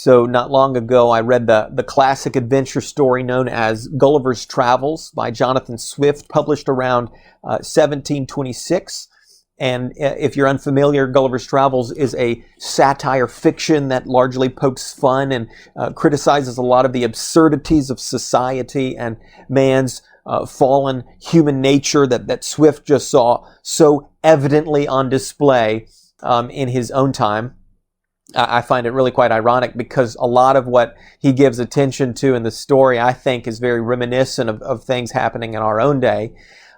So not long ago, I read the classic adventure story known as Gulliver's Travels by Jonathan Swift, published around 1726. And if you're unfamiliar, Gulliver's Travels is a satire fiction that largely pokes fun and criticizes a lot of the absurdities of society and man's fallen human nature that Swift just saw so evidently on display in his own time. I find it really quite ironic because a lot of what he gives attention to in the story, I think, is very reminiscent of things happening in our own day.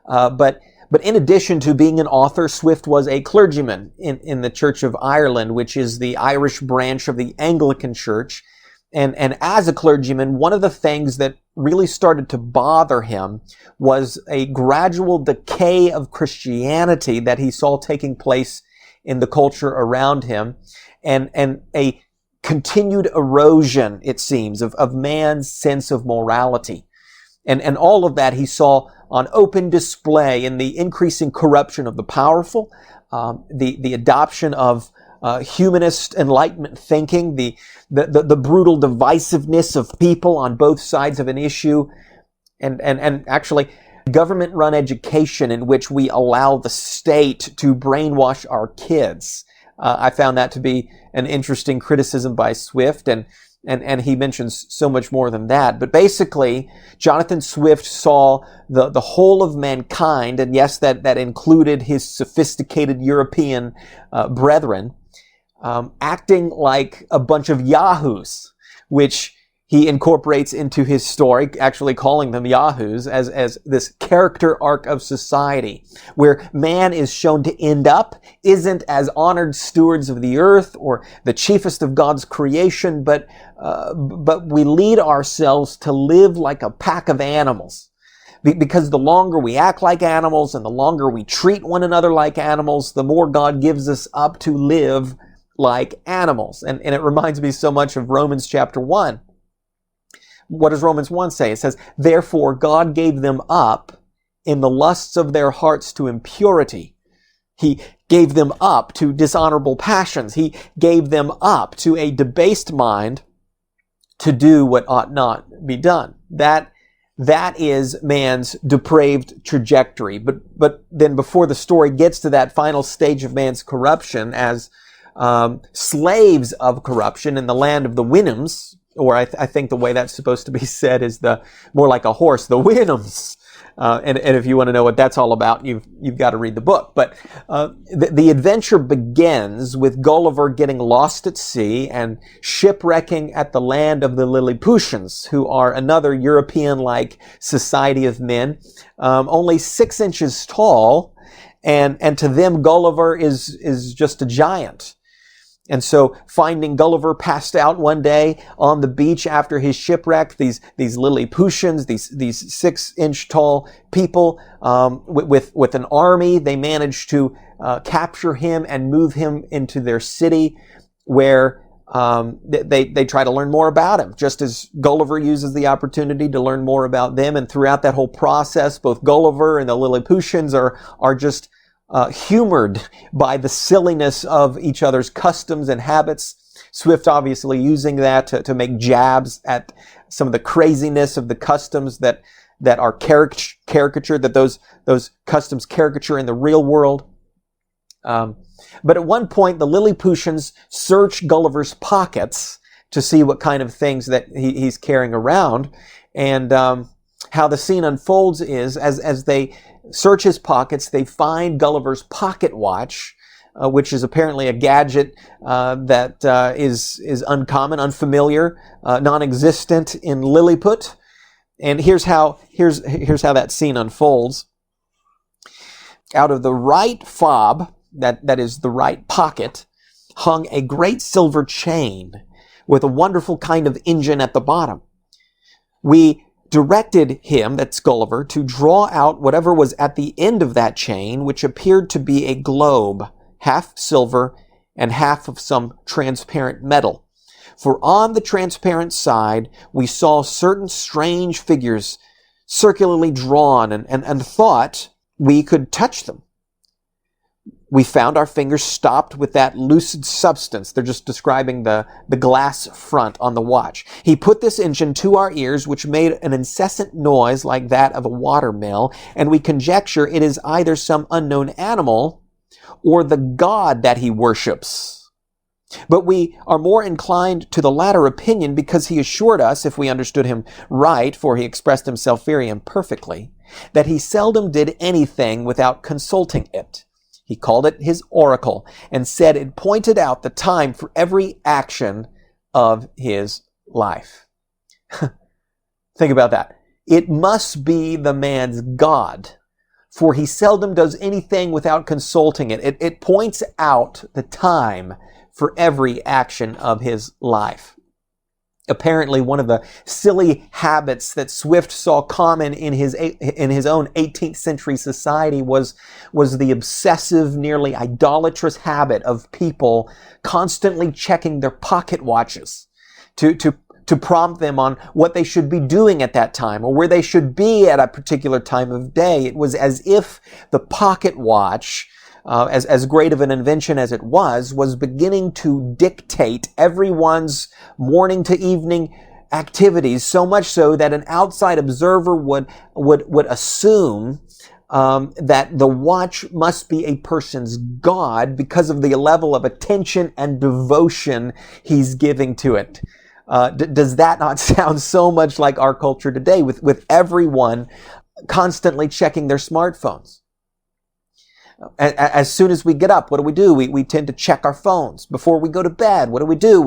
But in addition to being an author, Swift was a clergyman in the Church of Ireland, which is the Irish branch of the Anglican Church. And as a clergyman, one of the things that really started to bother him was a gradual decay of Christianity that he saw taking place in the culture around him, and a continued erosion, it seems, of man's sense of morality. And all of that he saw on open display in the increasing corruption of the powerful, the adoption of humanist Enlightenment thinking, the brutal divisiveness of people on both sides of an issue, and actually government-run education in which we allow the state to brainwash our kids. I found that to be an interesting criticism by Swift, and he mentions so much more than that. But basically, Jonathan Swift saw the whole of mankind, and yes, that included his sophisticated European brethren, acting like a bunch of yahoos, which he incorporates into his story, actually calling them yahoos, as this character arc of society, where man is shown to end up, isn't as honored stewards of the earth or the chiefest of God's creation, but we lead ourselves to live like a pack of animals. Because the longer we act like animals and the longer we treat one another like animals, the more God gives us up to live like animals. And it reminds me so much of Romans chapter 1. What does Romans 1 say? It says, "Therefore God gave them up in the lusts of their hearts to impurity." He gave them up to dishonorable passions. He gave them up to a debased mind to do what ought not be done. That is man's depraved trajectory. But then before the story gets to that final stage of man's corruption as slaves of corruption in the land of the Winhams, or I think the way that's supposed to be said is more like a horse, the Winhams. And if you want to know what that's all about, you've got to read the book. But the adventure begins with Gulliver getting lost at sea and shipwrecking at the land of the Lilliputians, who are another European-like society of men, only 6 inches tall, and to them Gulliver is just a giant. And so finding Gulliver passed out one day on the beach after his shipwreck, these Lilliputians, these 6-inch tall people, with an army, they managed to capture him and move him into their city, where they try to learn more about him, just as Gulliver uses the opportunity to learn more about them. And throughout that whole process, both Gulliver and the Lilliputians are just humored by the silliness of each other's customs and habits. Swift obviously using that to make jabs at some of the craziness of the customs that are caricatured, that those customs caricature in the real world. But at one point, the Lilliputians search Gulliver's pockets to see what kind of things that he's carrying around. And how the scene unfolds is, as they search his pockets, they find Gulliver's pocket watch, which is apparently a gadget that is uncommon, unfamiliar, non-existent in Lilliput. And here's how that scene unfolds. Out of the right fob, that is the right pocket, hung a great silver chain with a wonderful kind of engine at the bottom. We directed him, that's Gulliver, to draw out whatever was at the end of that chain, which appeared to be a globe, half silver and half of some transparent metal. For on the transparent side, we saw certain strange figures circularly drawn and thought we could touch them. We found our fingers stopped with that lucid substance. They're just describing the glass front on the watch. He put this engine to our ears, which made an incessant noise like that of a watermill, and we conjecture it is either some unknown animal or the god that he worships. But we are more inclined to the latter opinion because he assured us, if we understood him right, for he expressed himself very imperfectly, that he seldom did anything without consulting it. He called it his oracle and said it pointed out the time for every action of his life. Think about that. It must be the man's God, for he seldom does anything without consulting it. It points out the time for every action of his life. Apparently, one of the silly habits that Swift saw common in his own 18th century society was the obsessive, nearly idolatrous habit of people constantly checking their pocket watches to prompt them on what they should be doing at that time or where they should be at a particular time of day. It was as if the pocket watch, as great of an invention as it was beginning to dictate everyone's morning to evening activities, so much so that an outside observer would assume that the watch must be a person's god because of the level of attention and devotion he's giving to it. Does that not sound so much like our culture today, with everyone constantly checking their smartphones? As soon as we get up, what do? We tend to check our phones. Before we go to bed, what do?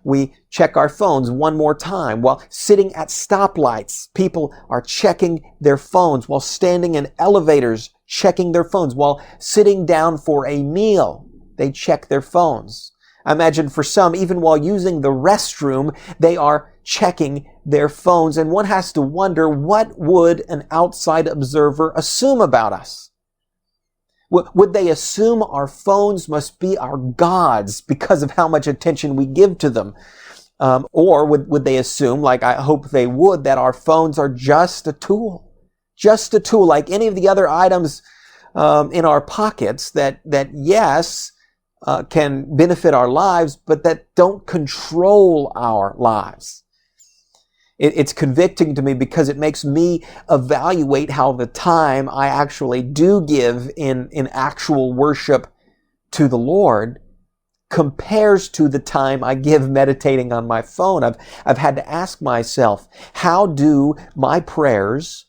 We check our phones one more time. While sitting at stoplights, people are checking their phones. While standing in elevators, checking their phones. While sitting down for a meal, they check their phones. I imagine for some, even while using the restroom, they are checking their phones. And one has to wonder, what would an outside observer assume about us? Would they assume our phones must be our gods because of how much attention we give to them? Or would they assume, like I hope they would, that our phones are just a tool like any of the other items in our pockets that yes, can benefit our lives, but that don't control our lives? It's convicting to me because it makes me evaluate how the time I actually do give in actual worship to the Lord compares to the time I give meditating on my phone. I've had to ask myself, how do my prayers,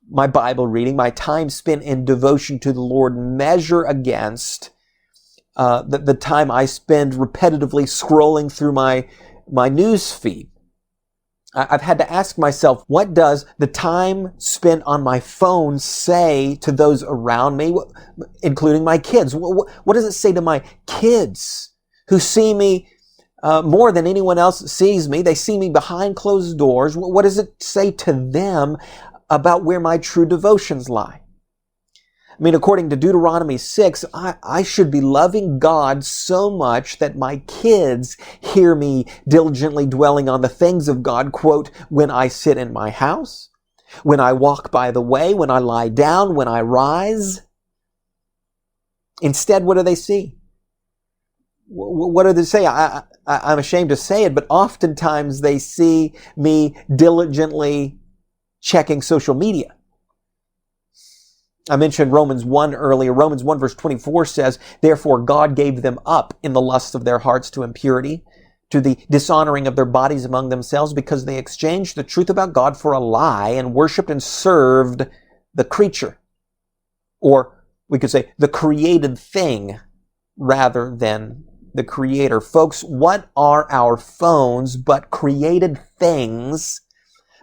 my Bible reading, my time spent in devotion to the Lord measure against the time I spend repetitively scrolling through my news feed? I've had to ask myself, what does the time spent on my phone say to those around me, including my kids? What does it say to my kids who see me more than anyone else sees me? They see me behind closed doors. What does it say to them about where my true devotions lie? I mean, according to Deuteronomy 6, I should be loving God so much that my kids hear me diligently dwelling on the things of God, quote, when I sit in my house, when I walk by the way, when I lie down, when I rise. Instead, what do they see? What do they say? I'm ashamed to say it, but oftentimes they see me diligently checking social media. I mentioned Romans 1 earlier. Romans 1 verse 24 says, therefore God gave them up in the lust of their hearts to impurity, to the dishonoring of their bodies among themselves, because they exchanged the truth about God for a lie and worshiped and served the creature. Or we could say the created thing rather than the Creator. Folks, what are our phones but created things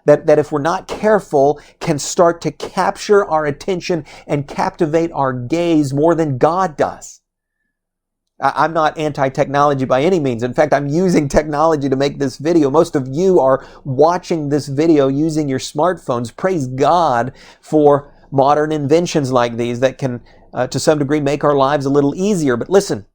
that if we're not careful can start to capture our attention and captivate our gaze more than God does? I'm not anti-technology by any means. In fact, I'm using technology to make this video. Most of you are watching this video using your smartphones. Praise God for modern inventions like these that can, to some degree, make our lives a little easier. But listen,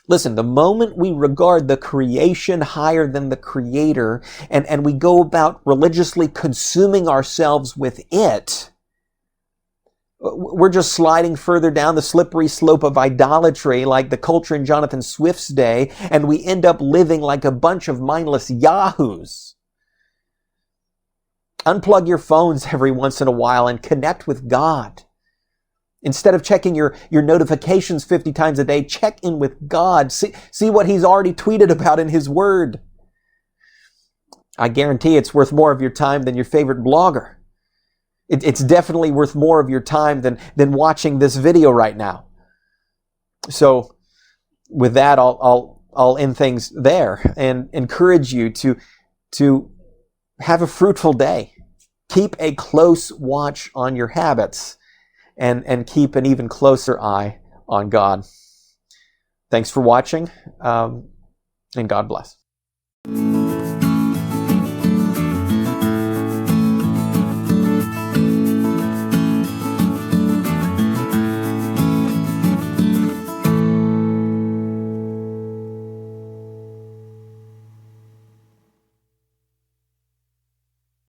the moment we regard the creation higher than the Creator and we go about religiously consuming ourselves with it, We're just sliding further down the slippery slope of idolatry like the culture in Jonathan Swift's day, and we end up living like a bunch of mindless yahoos. Unplug your phones every once in a while and connect with God. Instead of checking your notifications 50 times a day, check in with God. See what He's already tweeted about in His Word. I guarantee it's worth more of your time than your favorite blogger. It's definitely worth more of your time than watching this video right now. So with that, I'll end things there and encourage you to have a fruitful day. Keep a close watch on your habits and keep an even closer eye on God. Thanks for watching, and God bless.